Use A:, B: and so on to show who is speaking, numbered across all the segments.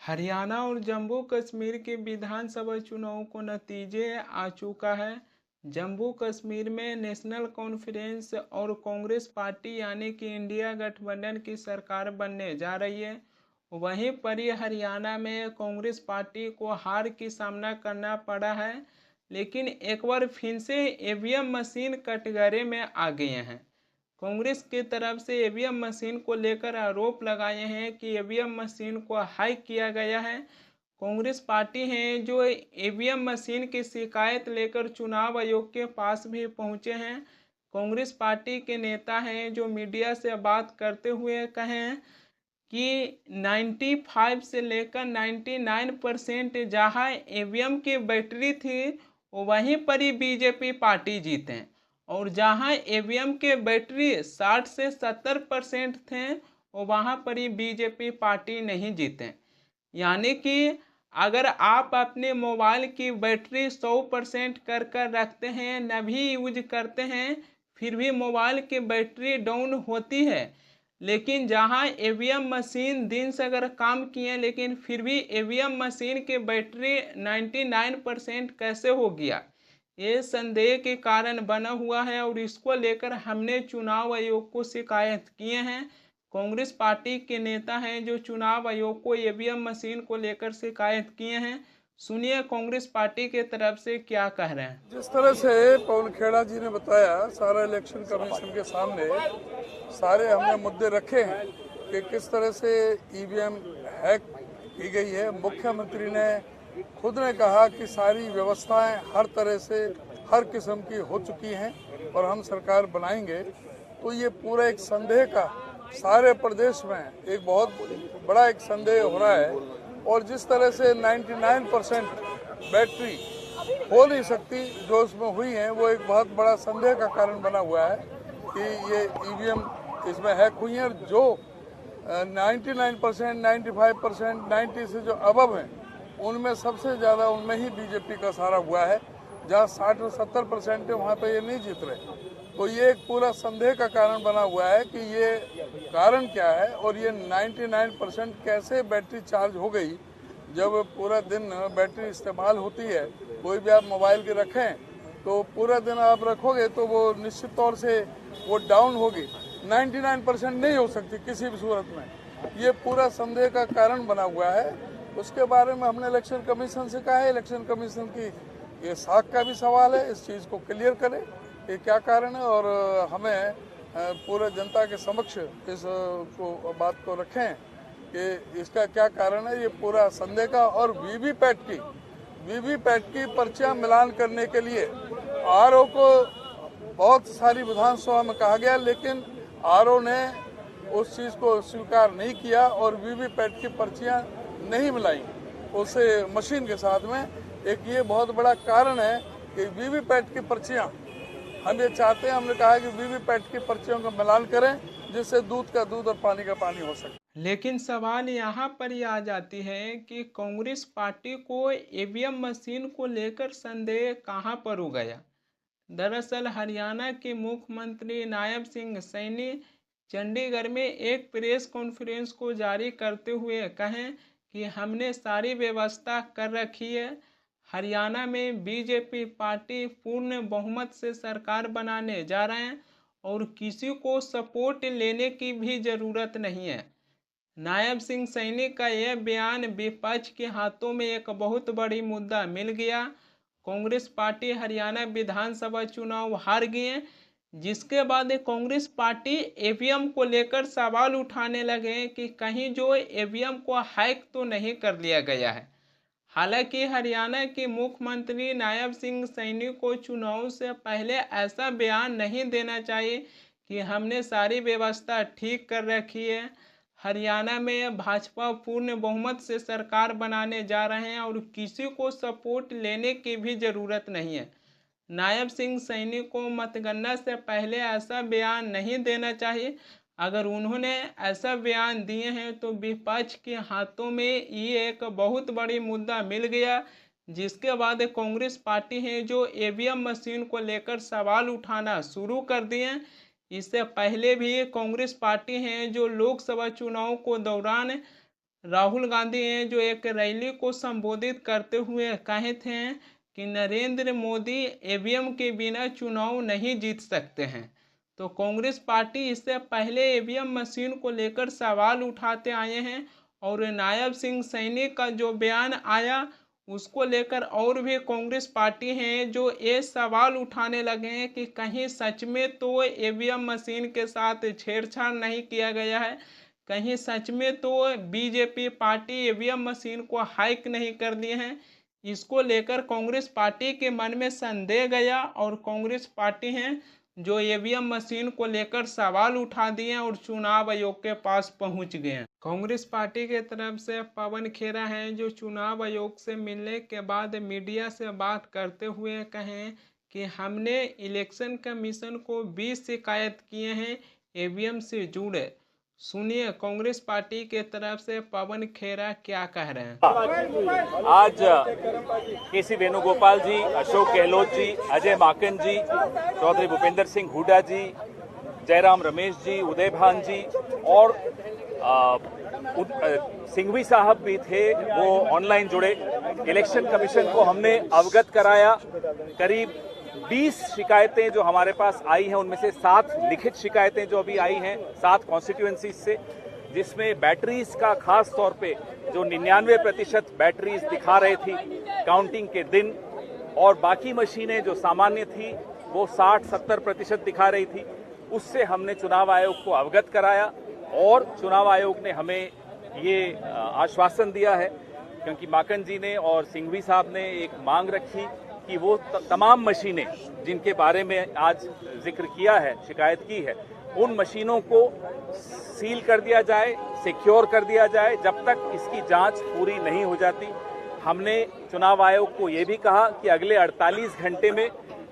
A: हरियाणा और जम्मू कश्मीर के विधानसभा चुनाव को नतीजे आ चुका है। जम्मू कश्मीर में नेशनल कॉन्फ्रेंस और कांग्रेस पार्टी यानी कि इंडिया गठबंधन की सरकार बनने जा रही है। वहीं पर ही हरियाणा में कांग्रेस पार्टी को हार की सामना करना पड़ा है, लेकिन एक बार फिर से ईवीएम मशीन कटघरे में आ गए हैं। कांग्रेस की तरफ से ईवीएम मशीन को लेकर आरोप लगाए हैं कि ईवीएम मशीन को हैक किया गया है। कांग्रेस पार्टी है जो ईवीएम मशीन की शिकायत लेकर चुनाव आयोग के पास भी पहुंचे हैं। कांग्रेस पार्टी के नेता हैं जो मीडिया से बात करते हुए कहें कि 95 से लेकर 99% जहां ईवीएम की बैटरी थी वहीं पर ही बीजेपी पार्टी जीते, और जहां ईवीएम के बैटरी 60 से 70% थे वहां पर ही बीजेपी पार्टी नहीं जीते। यानी कि अगर आप अपने मोबाइल की बैटरी 100% कर कर रखते हैं, न भी यूज करते हैं, फिर भी मोबाइल की बैटरी डाउन होती है। लेकिन जहां ईवीएम मशीन दिन से अगर काम किए लेकिन फिर भी ईवीएम मशीन की बैटरी 99% कैसे हो गया, ये संदेह के कारण बना हुआ है और इसको लेकर हमने चुनाव आयोग को शिकायत किए हैं। कांग्रेस पार्टी के नेता हैं जो चुनाव आयोग को ईवीएम मशीन को लेकर शिकायत किए हैं। सुनिए कांग्रेस पार्टी के तरफ से क्या कह रहे हैं।
B: जिस तरह से पवन खेड़ा जी ने बताया, सारा इलेक्शन कमीशन के सामने सारे हमने मुद्दे रखे हैं कि किस तरह से ईवीएम हैक की गई है। मुख्यमंत्री ने खुद ने कहा कि सारी व्यवस्थाएं हर तरह से हर किस्म की हो चुकी हैं और हम सरकार बनाएंगे। तो ये पूरा एक संदेह का सारे प्रदेश में एक बहुत बड़ा एक संदेह हो रहा है, और जिस तरह से 99% बैटरी हो नहीं सकती जो उसमें हुई है, वो एक बहुत बड़ा संदेह का कारण बना हुआ है कि ये ईवीएम इसमें हैक हुई है। और जो 99%, 95%, 90 से जो अबव हैं उनमें सबसे ज़्यादा उनमें ही बीजेपी का सहारा हुआ है। जहाँ 60 और 70% है वहाँ पे ये नहीं जीत रहे। तो ये एक पूरा संदेह का कारण बना हुआ है कि ये कारण क्या है और ये 99% कैसे बैटरी चार्ज हो गई। जब पूरा दिन बैटरी इस्तेमाल होती है, कोई भी आप मोबाइल के रखें तो पूरा दिन आप रखोगे तो वो निश्चित तौर से वो डाउन होगी। 99% नहीं हो सकती किसी भी सूरत में। ये पूरा संदेह का कारण बना हुआ है। उसके बारे में हमने इलेक्शन कमीशन से कहा है, इलेक्शन कमीशन की ये साख का भी सवाल है, इस चीज़ को क्लियर करें कि क्या कारण है, और हमें पूरे जनता के समक्ष इस बात को रखें कि इसका क्या कारण है। ये पूरा संदेह का। और वीवीपैट की पर्चियां मिलान करने के लिए आरओ को बहुत सारी विधानसभा में कहा गया, लेकिन आरओ ने उस चीज़ को स्वीकार नहीं किया और वीवीपैट की पर्चियां नहीं मिलाई उसे मशीन के साथ में। एक ये बहुत बड़ा कारण है कि वीवीपैट की पर्चियां हम ये चाहते हैं, हमने कहा कि वीवीपैट की पर्चियों का मिलान करें जिससे दूध का दूध और पानी का पानी हो सके।
A: लेकिन सवाल यहाँ पर ही आ जाती है कि कांग्रेस पार्टी को ईवीएम मशीन को लेकर संदेह कहाँ पर हो गया। दरअसल हरियाणा के मुख्यमंत्री नायब सिंह सैनी चंडीगढ़ में एक प्रेस कॉन्फ्रेंस को जारी करते हुए कहें कि हमने सारी व्यवस्था कर रखी है। हरियाणा में बीजेपी पार्टी पूर्ण बहुमत से सरकार बनाने जा रहे हैं और किसी को सपोर्ट लेने की भी ज़रूरत नहीं है। नायब सिंह सैनी का यह बयान विपक्ष के हाथों में एक बहुत बड़ी मुद्दा मिल गया। कांग्रेस पार्टी हरियाणा विधानसभा चुनाव हार गई, जिसके बाद कांग्रेस पार्टी ईवीएम को लेकर सवाल उठाने लगे कि कहीं जो ईवीएम को हैक तो नहीं कर लिया गया है। हालांकि हरियाणा के मुख्यमंत्री नायब सिंह सैनी को चुनाव से पहले ऐसा बयान नहीं देना चाहिए कि हमने सारी व्यवस्था ठीक कर रखी है। हरियाणा में भाजपा पूर्ण बहुमत से सरकार बनाने जा रहे हैं और किसी को सपोर्ट लेने की भी ज़रूरत नहीं है। नायब सिंह सैनी को मतगणना से पहले ऐसा बयान नहीं देना चाहिए। अगर उन्होंने ऐसा बयान दिए हैं तो विपक्ष के हाथों में ये एक बहुत बड़ी मुद्दा मिल गया, जिसके बाद कांग्रेस पार्टी है जो ईवीएम मशीन को लेकर सवाल उठाना शुरू कर दिए। इससे पहले भी कांग्रेस पार्टी है जो लोकसभा चुनाव को दौरान राहुल गांधी हैं जो एक रैली को संबोधित करते हुए कहे थे कि नरेंद्र मोदी ईवीएम के बिना चुनाव नहीं जीत सकते हैं। तो कांग्रेस पार्टी इससे पहले ईवीएम मशीन को लेकर सवाल उठाते आए हैं और नायब सिंह सैनी का जो बयान आया उसको लेकर और भी कांग्रेस पार्टी हैं जो ये सवाल उठाने लगे हैं कि कहीं सच में तो ईवीएम मशीन के साथ छेड़छाड़ नहीं किया गया है, कहीं सच में तो बीजेपी पार्टी ईवीएम मशीन को हाइक नहीं कर दिए हैं। इसको लेकर कांग्रेस पार्टी के मन में संदेह गया और कांग्रेस पार्टी हैं जो ईवीएम मशीन को लेकर सवाल उठा दिए और चुनाव आयोग के पास पहुंच गए हैं। कांग्रेस पार्टी के तरफ से पवन खेरा हैं जो चुनाव आयोग से मिलने के बाद मीडिया से बात करते हुए कहें कि हमने इलेक्शन कमीशन को 20 शिकायत किए हैं ईवीएम से जुड़े। सुनिए कांग्रेस पार्टी के तरफ से पवन खेरा क्या कह रहे हैं।
C: आज केसी वेणुगोपाल जी, अशोक गहलोत जी, अजय माकन जी, चौधरी भूपेंद्र सिंह हुड्डा जी, जयराम रमेश जी, उदय भान जी और सिंघवी साहब भी थे, वो ऑनलाइन जुड़े। इलेक्शन कमीशन को हमने अवगत कराया। करीब 20 शिकायतें जो हमारे पास आई हैं उनमें से 7 लिखित शिकायतें जो अभी आई हैं 7 कॉन्स्टिट्यूएंसीज से, जिसमें बैटरीज का खास तौर पे जो 99% बैटरीज दिखा रही थी काउंटिंग के दिन और बाकी मशीनें जो सामान्य थी वो 60-70% दिखा रही थी, उससे हमने चुनाव आयोग को अवगत कराया और चुनाव आयोग ने हमें ये आश्वासन दिया है, क्योंकि माकन जी ने और सिंघवी साहब ने एक मांग रखी कि वो तमाम मशीनें जिनके बारे में आज जिक्र किया है, शिकायत की है, उन मशीनों को सील कर दिया जाए, सिक्योर कर दिया जाए जब तक इसकी जांच पूरी नहीं हो जाती। हमने चुनाव आयोग को ये भी कहा कि अगले 48 घंटे में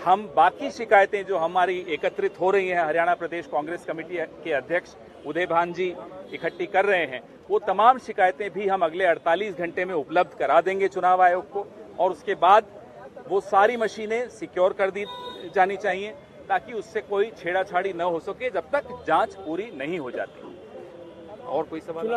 C: हम बाकी शिकायतें जो हमारी एकत्रित हो रही हैं, हरियाणा प्रदेश कांग्रेस कमेटी के अध्यक्ष उदय भान जी इकट्ठी कर रहे हैं, वो तमाम शिकायतें भी हम अगले 48 घंटे में उपलब्ध करा देंगे चुनाव आयोग को और उसके बाद वो सारी मशीनें सिक्योर कर दी जानी चाहिए ताकि उससे कोई छेड़ाछाड़ी न हो सके जब तक जांच पूरी नहीं हो जाती। और कोई सवाल?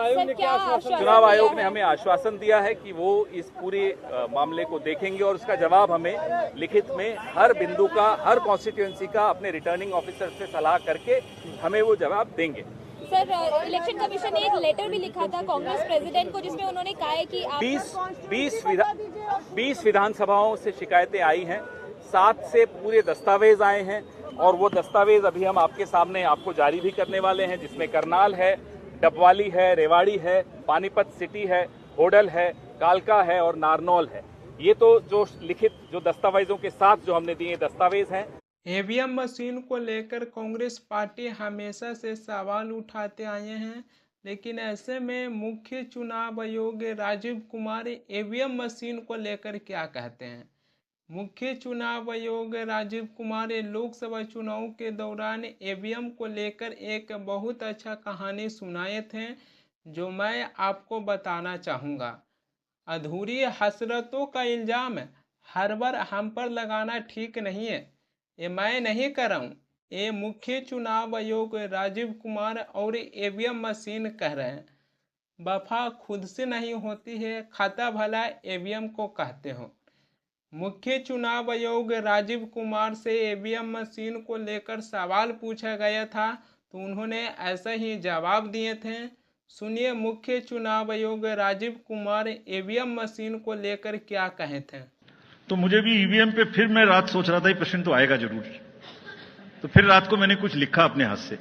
C: चुनाव आयोग ने हमें आश्वासन दिया है कि वो इस पूरे मामले को देखेंगे और उसका जवाब हमें लिखित में हर बिंदु का, हर कॉन्स्टिट्यूएंसी का अपने रिटर्निंग ऑफिसर से सलाह करके हमें वो जवाब देंगे।
D: सर, इलेक्शन कमीशन ने एक लेटर भी लिखा था कांग्रेस प्रेसिडेंट को जिसमें उन्होंने कहा है कि
C: 20 विधानसभाओं से शिकायतें आई हैं, 7 से पूरे दस्तावेज आए हैं और वो दस्तावेज अभी हम आपके सामने आपको जारी भी करने वाले हैं, जिसमें करनाल है, डबवाली है, रेवाड़ी है, पानीपत सिटी है, होडल है, कालका है और नारनौल है। ये तो जो लिखित जो दस्तावेजों के साथ जो हमने दिए दस्तावेज हैं।
A: ईवीएम मशीन को लेकर कांग्रेस पार्टी हमेशा से सवाल उठाते आए हैं, लेकिन ऐसे में मुख्य चुनाव आयोग राजीव कुमार ईवीएम मशीन को लेकर क्या कहते हैं। मुख्य चुनाव आयोग राजीव कुमार लोकसभा चुनाव के दौरान ईवीएम को लेकर एक बहुत अच्छा कहानी सुनाए थे जो मैं आपको बताना चाहूँगा। अधूरी हसरतों का इल्ज़ाम हर बार हम पर लगाना ठीक नहीं है, ये मैं नहीं कर रहा हूँ, ये मुख्य चुनाव आयोग राजीव कुमार और ईवीएम मशीन कह रहे हैं। वफा खुद से नहीं होती है, खाता भला ईवीएम को कहते हो। मुख्य चुनाव आयोग राजीव कुमार से ईवीएम मशीन को लेकर सवाल पूछा गया था तो उन्होंने ऐसा ही जवाब दिए थे। सुनिए मुख्य चुनाव आयोग राजीव कुमार ईवीएम मशीन को लेकर क्या कहे थे।
E: तो मुझे भी ईवीएम पे फिर मैं रात सोच रहा था ये प्रश्न तो आएगा जरूर, तो फिर रात को मैंने कुछ लिखा अपने हाथ से,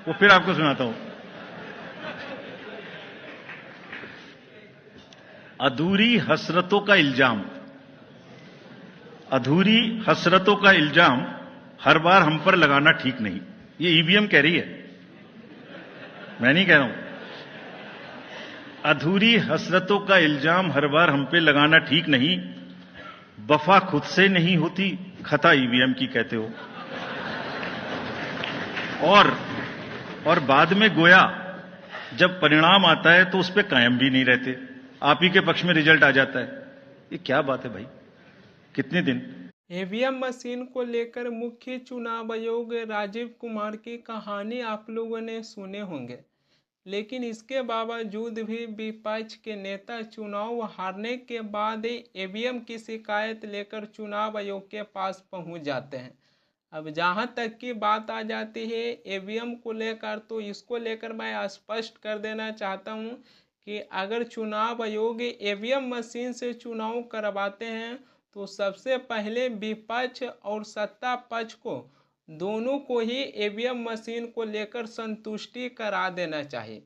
E: वो फिर आपको सुनाता हूं। अधूरी हसरतों का इल्जाम, अधूरी हसरतों का इल्जाम हर बार हम पर लगाना ठीक नहीं। ये ईवीएम कह रही है, मैं नहीं कह रहा हूं। अधूरी हसरतों का इल्जाम हर बार हम पे लगाना ठीक नहीं, वफा खुद से नहीं होती, खता ईवीएम की कहते हो। और बाद में गोया जब परिणाम आता है तो उस पर कायम भी नहीं रहते, आप ही के पक्ष में रिजल्ट आ जाता है। ये क्या बात है भाई, कितने दिन।
A: ईवीएम मशीन को लेकर मुख्य चुनाव आयोग राजीव कुमार की कहानी आप लोगों ने सुने होंगे, लेकिन इसके बावजूद भी विपक्ष के नेता चुनाव हारने के बाद ईवीएम की शिकायत लेकर चुनाव आयोग के पास पहुंच जाते हैं। अब जहां तक की बात आ जाती है ईवीएम को लेकर, तो इसको लेकर मैं स्पष्ट कर देना चाहता हूं कि अगर चुनाव आयोग ईवीएम मशीन से चुनाव करवाते हैं तो सबसे पहले विपक्ष और सत्ता पक्ष को दोनों को ही ईवीएम मशीन को लेकर संतुष्टि करा देना चाहिए,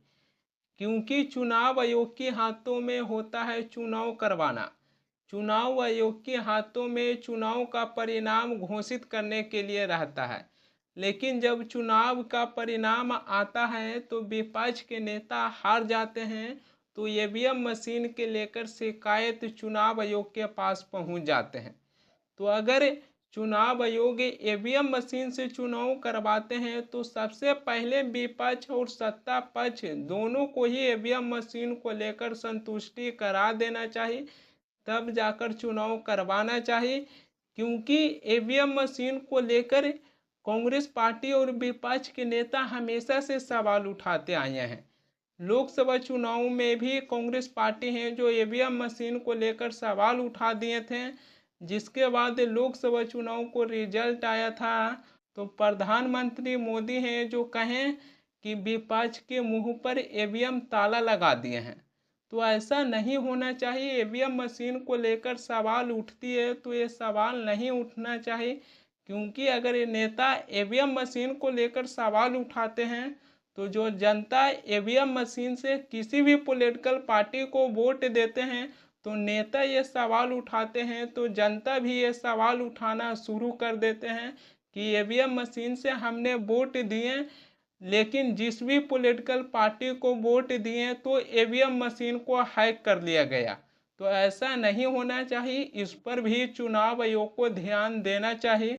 A: क्योंकि चुनाव आयोग के हाथों में होता है चुनाव करवाना। चुनाव आयोग के हाथों में चुनाव का परिणाम घोषित करने के लिए रहता है, लेकिन जब चुनाव का परिणाम आता है तो विपक्ष के नेता हार जाते हैं तो ईवीएम मशीन के लेकर शिकायत चुनाव आयोग के पास पहुंच जाते हैं। तो अगर चुनाव आयोग ईवीएम मशीन से चुनाव करवाते हैं तो सबसे पहले विपक्ष और सत्ता पक्ष दोनों को ही ईवीएम मशीन को लेकर संतुष्टि करा देना चाहिए, तब जाकर चुनाव करवाना चाहिए। क्योंकि ईवीएम मशीन को लेकर कांग्रेस पार्टी और विपक्ष के नेता हमेशा से सवाल उठाते आए हैं। लोकसभा चुनाव में भी कांग्रेस पार्टी है जो ईवीएम मशीन को लेकर सवाल उठा दिए थे, जिसके बाद लोकसभा चुनाव को रिजल्ट आया था तो प्रधानमंत्री मोदी हैं जो कहें कि विपक्ष के मुंह पर ईवीएम ताला लगा दिए हैं। तो ऐसा नहीं होना चाहिए। ईवीएम मशीन को लेकर सवाल उठती है तो ये सवाल नहीं उठना चाहिए, क्योंकि अगर ये नेता ईवीएम मशीन को लेकर सवाल उठाते हैं तो जो जनता ईवीएम मशीन से किसी भी पॉलिटिकल पार्टी को वोट देते हैं तो नेता ये सवाल उठाते हैं तो जनता भी ये सवाल उठाना शुरू कर देते हैं कि ईवीएम मशीन से हमने वोट दिए, लेकिन जिस भी पॉलिटिकल पार्टी को वोट दिए तो ईवीएम मशीन को हैक कर लिया गया। तो ऐसा नहीं होना चाहिए, इस पर भी चुनाव आयोग को ध्यान देना चाहिए।